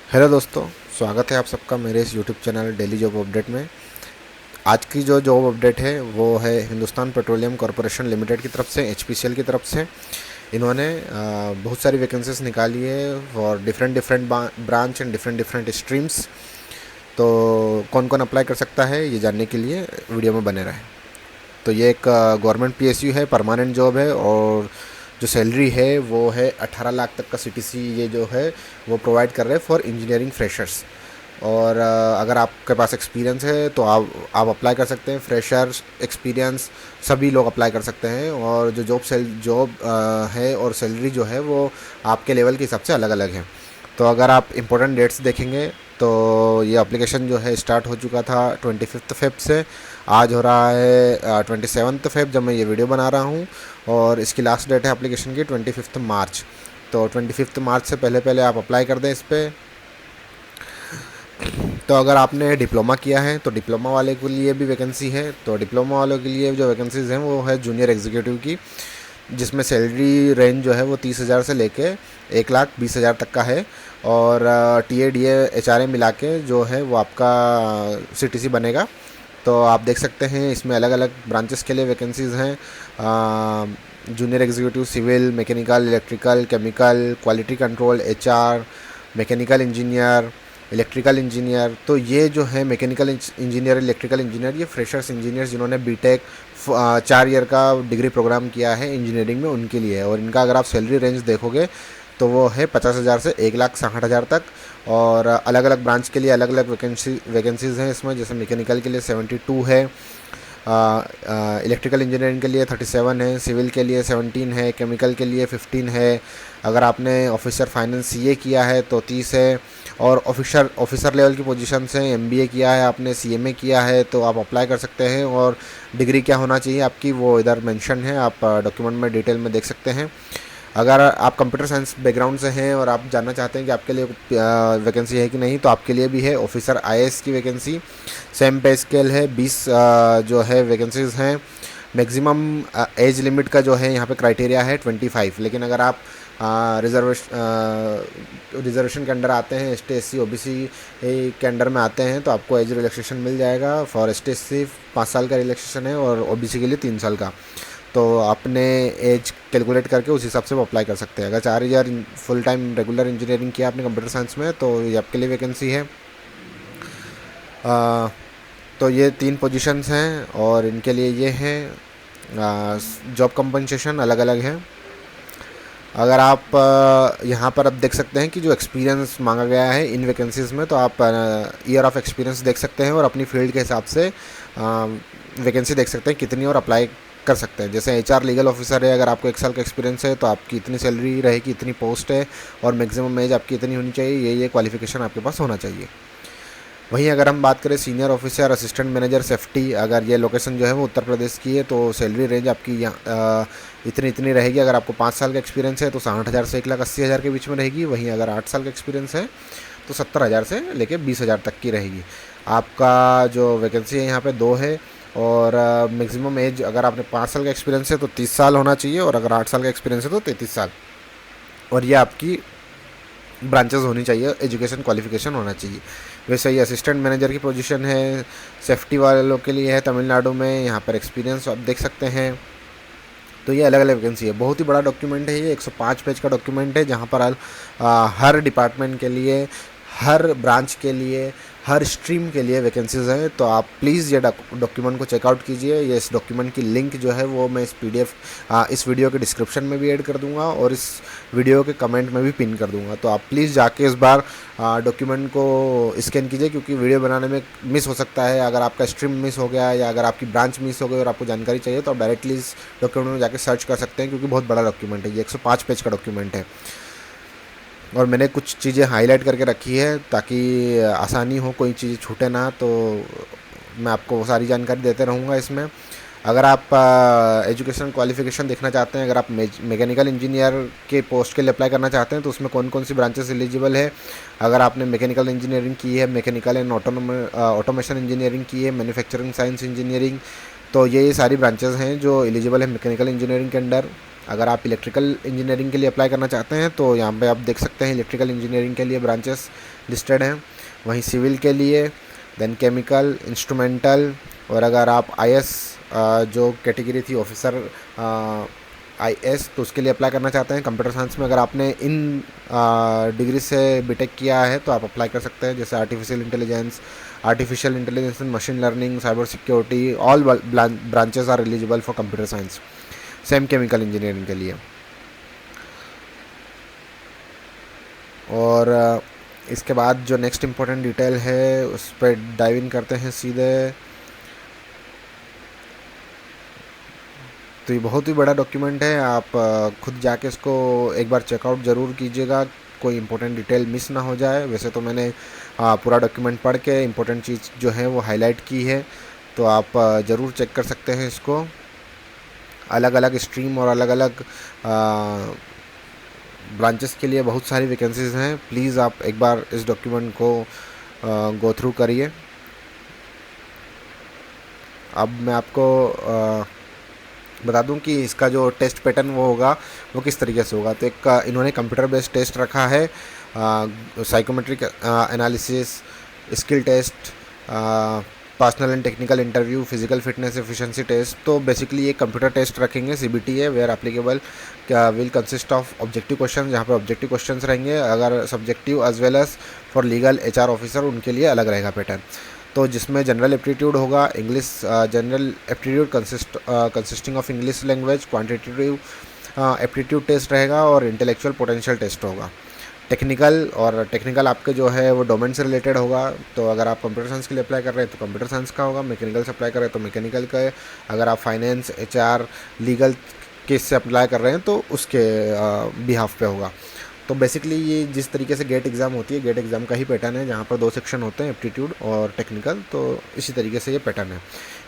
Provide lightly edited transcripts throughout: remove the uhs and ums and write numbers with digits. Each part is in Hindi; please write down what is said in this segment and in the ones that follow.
हेलो दोस्तों, स्वागत है आप सबका मेरे इस YouTube channel daily job update में। आज की जो जॉब अपडेट है वो है हिंदुस्तान पेट्रोलियम कॉरपोरेशन लिमिटेड की तरफ से, एचपीसीएल की तरफ से। इन्होंने बहुत सारी वैकेंसीज निकाली है for different different branch and different different streams. तो कौन कौन अप्लाई कर सकता है ये जानने के लिए वीडियो में बने रहें। तो ये एक गवर्नमेंट पीएसयू है, परमानेंट जॉब है, और जो सैलरी है वो है 18 लाख तक का सीटीसी ये जो है वो प्रोवाइड कर रहे हैं फॉर इंजीनियरिंग फ्रेशर्स। और अगर आपके पास एक्सपीरियंस है तो आप अप्लाई कर सकते हैं। फ्रेशर्स, एक्सपीरियंस सभी लोग अप्लाई कर सकते हैं। और जो जॉब है और सैलरी जो है वो आपके लेवल के हिसाब से अलग अलग है। तो अगर आप इम्पोर्टेंट डेट्स देखेंगे तो ये एप्लीकेशन जो है स्टार्ट हो चुका था 25 फ़ेब से। आज हो रहा है 27 फ़ेब जब मैं ये वीडियो बना रहा हूँ। और इसकी लास्ट डेट है एप्लीकेशन की 25 मार्च। तो 25 मार्च से पहले पहले आप अप्लाई कर दें इस पर। तो अगर आपने डिप्लोमा किया है तो डिप्लोमा वाले के लिए भी वैकेंसी है। तो डिप्लोमा वालों के लिए जो वैकेंसीज़ हैं वो है जूनियर एग्जीक्यूटिव की, जिसमें सैलरी रेंज जो है वो 30,000 से लेके 1,20,000 तक का है। और टीए डीए एचआरए मिला के जो है वो आपका सीटीसी बनेगा। तो आप देख सकते हैं इसमें अलग अलग ब्रांचेस के लिए वैकेंसीज़ हैं। Junior executive civil, mechanical, electrical, chemical, quality control, HR, mechanical engineer, electrical engineer. तो ये जो है मैकेनिकल इंजीनियर, इलेक्ट्रिकल इंजीनियर, ये फ्रेशर्स इंजीनियर्स जिन्होंने बीटेक 4 ईयर का डिग्री प्रोग्राम किया है इंजीनियरिंग में, उनके लिए है। और इनका अगर आप सैलरी रेंज देखोगे तो वो है 50,000 से 1,60,000 तक। और अलग अलग ब्रांच के लिए अलग अलग वैकेंसीज़ हैं इसमें। जैसे मैकेनिकल के लिए 72 है, इलेक्ट्रिकल इंजीनियरिंग के लिए 37 है, सिविल के लिए 17 है, केमिकल के लिए 15 है। अगर आपने ऑफिसर फाइनेंस सीए किया है तो 30 है। और ऑफिसर लेवल की पोजीशन से एमबीए किया है आपने, सीएमए किया है तो आप अप्लाई कर सकते हैं। और डिग्री क्या होना चाहिए आपकी वो इधर मेंशन है, आप डॉक्यूमेंट में डिटेल में देख सकते हैं। अगर आप कंप्यूटर साइंस बैकग्राउंड से हैं और आप जानना चाहते हैं कि आपके लिए वैकेंसी है कि नहीं, तो आपके लिए भी है ऑफिसर आईएएस की वैकेंसी। सेम पे स्केल है, 20 जो है वैकेंसीज़ हैं। मैक्सिमम एज लिमिट का जो है यहाँ पे क्राइटेरिया है 25। लेकिन अगर आप रिजर्वेशन के अंडर आते हैं, एसटी एससी ओबीसी के अंडर में आते हैं, तो आपको एज रिलैक्सेशन मिल जाएगा। फॉर एसटी एससी 5 साल का रिलैक्सेशन है और ओबीसी के लिए 3 साल का। तो आपने एज कैलकुलेट करके उस हिसाब से वो अप्लाई कर सकते हैं। अगर 4 year full time regular engineering किया आपने कंप्यूटर साइंस में तो ये आपके लिए वैकेंसी है। तो ये 3 पोजीशंस हैं और इनके लिए ये हैं। जॉब कंपनसेशन अलग अलग है। अगर आप यहाँ पर अब देख सकते हैं कि जो एक्सपीरियंस मांगा गया है इन वैकेंसीज़ में, तो आप ईयर ऑफ एक्सपीरियंस देख सकते हैं और अपनी फील्ड के हिसाब से वैकेंसी देख सकते हैं कितनी और अप्लाई कर सकते हैं। जैसे एचआर लीगल ऑफिसर है, अगर आपको 1 साल का एक्सपीरियंस है तो आपकी इतनी सैलरी रहेगी, इतनी पोस्ट है और मैक्सिमम एज आपकी इतनी होनी चाहिए, ये क्वालिफिकेशन आपके पास होना चाहिए। वहीं अगर हम बात करें senior officer, assistant manager, safety, अगर ये लोकेशन जो है वो उत्तर प्रदेश की है तो सैलरी रेंज आपकी यहाँ इतनी इतनी रहेगी। अगर आपको 5 साल का एक्सपीरियंस है तो 60,000 से 1,80,000 के बीच में रहेगी। वहीं अगर 8 साल का एक्सपीरियंस है तो 70,000 से लेके 20,000 तक की रहेगी। आपका जो वैकेंसी है यहाँ पे 2 है। और मैक्सिमम एज अगर आपने 5 साल का एक्सपीरियंस है तो 30 साल होना चाहिए, और अगर 8 साल का एक्सपीरियंस है तो 33 साल। और ये आपकी ब्रांचेस होनी चाहिए, एजुकेशन क्वालिफिकेशन होना चाहिए। वैसे ये असिस्टेंट मैनेजर की पोजीशन है, सेफ्टी वालों के लिए है तमिलनाडु में। यहाँ पर एक्सपीरियंस आप देख सकते हैं। तो ये अलग अलग वैकेंसी है। बहुत ही बड़ा डॉक्यूमेंट है ये, 105 पेज का डॉक्यूमेंट है, जहाँ पर हर डिपार्टमेंट के लिए, हर ब्रांच के लिए, हर स्ट्रीम के लिए वैकेंसीज़ हैं। तो आप प्लीज़ ये डॉक्यूमेंट को चेकआउट कीजिए। ये इस डॉक्यूमेंट की लिंक जो है वो मैं इस पीडीएफ इस वीडियो के डिस्क्रिप्शन में भी ऐड कर दूंगा और इस वीडियो के कमेंट में भी पिन कर दूंगा। तो आप प्लीज़ जाके इस बार डॉक्यूमेंट को स्कैन कीजिए, क्योंकि वीडियो बनाने में मिस हो सकता है। अगर आपका स्ट्रीम मिस हो गया या अगर आपकी ब्रांच मिस हो गई और आपको जानकारी चाहिए तो आप डायरेक्टली इस डॉक्यूमेंट में जाके सर्च कर सकते हैं, क्योंकि बहुत बड़ा डॉक्यूमेंट है ये, 105 पेज का डॉक्यूमेंट है। और मैंने कुछ चीज़ें हाईलाइट करके रखी है ताकि आसानी हो, कोई चीज़ छूटे ना। तो मैं आपको वो सारी जानकारी देते रहूँगा इसमें। अगर आप एजुकेशन क्वालिफिकेशन देखना चाहते हैं, अगर आप मैकेनिकल इंजीनियर के पोस्ट के लिए अप्लाई करना चाहते हैं तो उसमें कौन कौन सी ब्रांचेस एलिजिबल है। अगर आपने मैकेनिकल इंजीनियरिंग की है, मैकेनिकल एंड ऑटोमेशन इंजीनियरिंग की है, मैन्युफैक्चरिंग साइंस इंजीनियरिंग, तो ये सारी ब्रांचेस हैं जो एलिजिबल है मैकेनिकल इंजीनियरिंग के अंडर। अगर आप इलेक्ट्रिकल इंजीनियरिंग के लिए अप्लाई करना चाहते हैं तो यहाँ पे आप देख सकते हैं इलेक्ट्रिकल इंजीनियरिंग के लिए ब्रांचेस लिस्टेड हैं। वहीं सिविल के लिए, देन केमिकल, इंस्ट्रूमेंटल, और अगर आप आईएएस जो कैटेगरी थी ऑफिसर आईएएस, तो उसके लिए अप्लाई करना चाहते हैं कंप्यूटर साइंस में, अगर आपने इन डिग्री से बीटेक किया है तो आप अप्लाई कर सकते हैं। जैसे artificial intelligence and machine learning, cyber security, all branches are eligible for computer science. Same chemical engineering के लिए। और इसके बाद जो नेक्स्ट इम्पोर्टेंट डिटेल है उस पर डाइव इन करते हैं सीधे। तो ये बहुत ही बड़ा डॉक्यूमेंट है, आप खुद जाके इसको एक बार चेकआउट ज़रूर कीजिएगा, कोई इंपॉर्टेंट डिटेल मिस ना हो जाए। वैसे तो मैंने पूरा डॉक्यूमेंट पढ़ के इम्पोर्टेंट चीज़ जो है वो हाईलाइट की है, तो आप ज़रूर चेक कर सकते हैं इसको। अलग अलग स्ट्रीम और अलग अलग ब्रांचेस के लिए बहुत सारी वैकेंसीज़ हैं। प्लीज़ आप एक बार इस डॉक्यूमेंट को गो थ्रू करिए। अब मैं आपको बता दूं कि इसका जो टेस्ट पैटर्न वो होगा वो किस तरीके से होगा। तो एक इन्होंने कंप्यूटर बेस्ड टेस्ट रखा है, psychometric analysis, skill test, personal and technical interview, physical fitness efficiency test. तो बेसिकली ये कंप्यूटर टेस्ट रखेंगे, सीबीटी है, where applicable will consist of objective question, जहाँ पर ऑब्जेक्टिव क्वेश्चंस रहेंगे। अगर subjective as well as for legal HR officer उनके लिए अलग रहेगा पैटर्न। तो जिसमें जनरल एप्टीट्यूड होगा, English general aptitude consisting of English language, quantitative aptitude test रहेगा और इंटेलेक्चुअल पोटेंशियल टेस्ट होगा। टेक्निकल आपके जो है वो डोमेन से रिलेटेड होगा। तो अगर आप कंप्यूटर साइंस के लिए अप्लाई कर रहे हैं तो कंप्यूटर साइंस का होगा, मैकेनिकल से अप्लाई कर रहे हैं तो मैकेनिकल का है। अगर आप फाइनेंस, एचआर, लीगल केस से अप्लाई कर रहे हैं तो उसके बिहाफ पे होगा। तो बेसिकली ये जिस तरीके से गेट एग्ज़ाम होती है, गेट एग्ज़ाम का ही पैटर्न है, जहाँ पर 2 सेक्शन होते हैं, एप्टीट्यूड और टेक्निकल। तो इसी तरीके से ये पैटर्न है।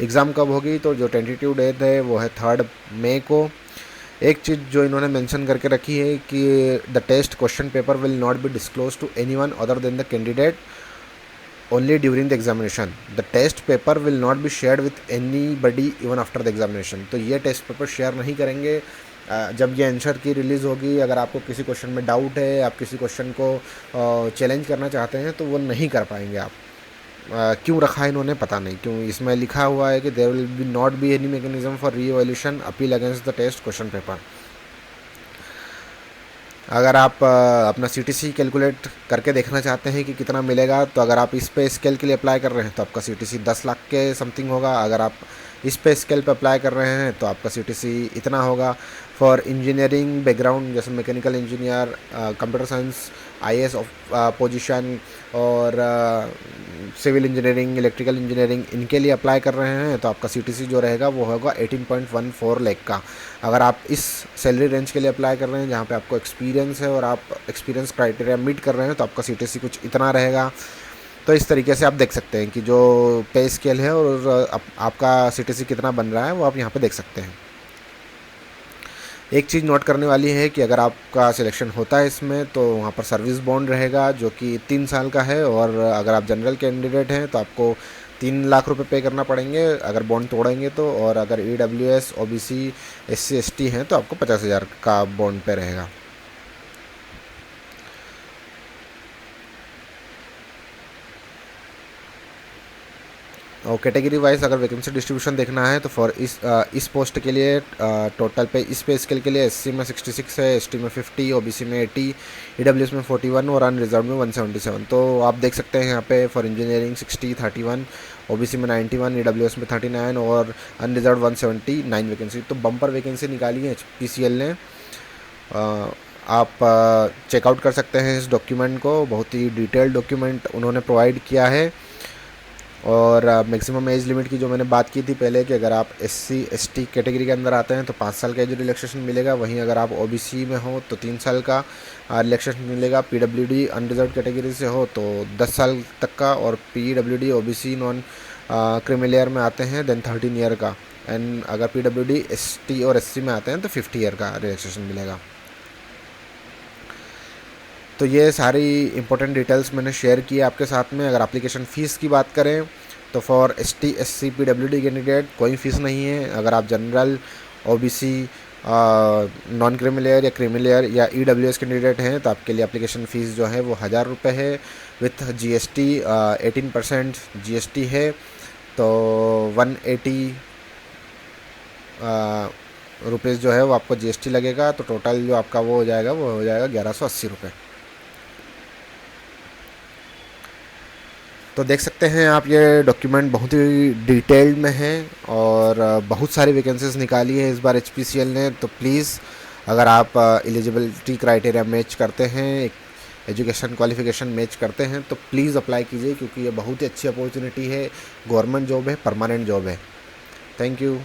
एग्ज़ाम कब होगी? तो जो टेंटेटिव डेट है वो है 3 मई को। एक चीज़ जो इन्होंने मेंशन करके रखी है कि the test question paper will not be disclose to anyone other than the candidate only during the examination. The test paper will not be shared with anybody even after the examination. तो ये टेस्ट पेपर शेयर नहीं करेंगे जब ये आंसर की रिलीज़ होगी। अगर आपको किसी क्वेश्चन में डाउट है, आप किसी क्वेश्चन को चैलेंज करना चाहते हैं तो वो नहीं कर पाएंगे आप। क्यों रखा है इन्होंने पता नहीं क्यों। इसमें लिखा हुआ है कि there will be not be any mechanism for revaluation appeal against the test question paper. अगर आप अपना सीटीसी कैलकुलेट करके देखना चाहते हैं कि कितना मिलेगा, तो अगर आप इस पे स्केल के लिए अप्लाई कर रहे हैं तो आपका सीटीसी 10 लाख के समथिंग होगा। अगर आप इस पे स्केल पे अप्लाई कर रहे हैं तो आपका सीटीसी इतना होगा। फॉर इंजीनियरिंग बैकग्राउंड जैसे mechanical engineer, computer science, IAS position और सिविल इंजीनियरिंग, इलेक्ट्रिकल इंजीनियरिंग, इनके लिए अप्लाई कर रहे हैं तो आपका सीटीसी जो रहेगा वो होगा 18.14 लाख का। अगर आप इस सैलरी रेंज के लिए अप्लाई कर रहे हैं जहाँ पे आपको एक्सपीरियंस है और आप एक्सपीरियंस क्राइटेरिया मीट कर रहे हैं तो आपका सीटीसी कुछ इतना रहेगा। तो इस तरीके से आप देख सकते हैं कि जो पे स्केल है और आपका सीटीसी कितना बन रहा है वो आप यहाँ पे देख सकते हैं। एक चीज़ नोट करने वाली है कि अगर आपका सिलेक्शन होता है इसमें तो वहाँ पर सर्विस बॉन्ड रहेगा जो कि 3 साल का है। और अगर आप जनरल कैंडिडेट हैं तो आपको 3 लाख रुपए पे करना पड़ेंगे अगर बॉन्ड तोड़ेंगे तो। और अगर ईडब्ल्यूएस, ओबीसी, एससी, एसटी हैं तो आपको 50,000 का बॉन्ड पे रहेगा। और कैटेगरी वाइज अगर वैकेंसी डिस्ट्रीब्यूशन देखना है तो फॉर इस पोस्ट के लिए टोटल पे इस पे स्केल के लिए एससी में 66 है, एसटी में 50, ओबीसी में 80, ईडब्ल्यूएस में 41 और अनरिजर्व में 177। तो आप देख सकते हैं यहाँ पे फॉर इंजीनियरिंग 60, 31, ओबीसी में 91, ईडब्ल्यूएस में 39 और अनरिजर्व 179 वैकेंसी। तो बम्पर वैकेंसी निकाली है एचपीसीएल ने। आप चेकआउट कर सकते हैं इस डॉक्यूमेंट को, बहुत ही डिटेल्ड डॉक्यूमेंट उन्होंने प्रोवाइड किया है। और मैक्सिमम एज लिमिट की जो मैंने बात की थी पहले कि अगर आप एससी, एसटी कैटेगरी के अंदर आते हैं तो 5 साल का एज रिलैक्सेशन मिलेगा। वहीं अगर आप ओबीसी में हो तो 3 साल का रिलैक्सेशन मिलेगा। पीडब्ल्यूडी अनरिजर्व कैटेगरी से हो तो 10 साल तक का। और पीडब्ल्यूडी ओबीसी नॉन क्रिमिलियर में आते हैं देन 13 ईयर का। एंड अगर पीडब्ल्यूडी एसटी और एससी में आते हैं तो 50 ईयर का रिलैक्सेशन मिलेगा। तो ये सारी इंपॉर्टेंट डिटेल्स मैंने शेयर की आपके साथ में। अगर एप्लीकेशन फ़ीस की बात करें तो for ST SC PWD candidate कोई फ़ीस नहीं है। अगर आप general OBC non creamy layer या क्रीमी लेयर या EWS कैंडिडेट हैं तो आपके लिए एप्लीकेशन फ़ीस जो है वो 1000 रुपये है। विथ GST 18% GST है, तो 180 रुपीज़ जो है वो आपको GST लगेगा। तो टोटल जो आपका वो हो जाएगा 1180 रुपये। तो देख सकते हैं आप, ये डॉक्यूमेंट बहुत ही डिटेल्ड में है और बहुत सारी वैकेंसीज निकाली है इस बार HPCL ने। तो प्लीज़ अगर आप एलिजिबिलिटी क्राइटेरिया मैच करते हैं, एजुकेशन क्वालिफ़िकेशन मैच करते हैं, तो प्लीज़ अप्लाई कीजिए, क्योंकि ये बहुत ही अच्छी अपॉर्चुनिटी है, गवर्नमेंट जॉब है, परमानेंट जॉब है। Thank you.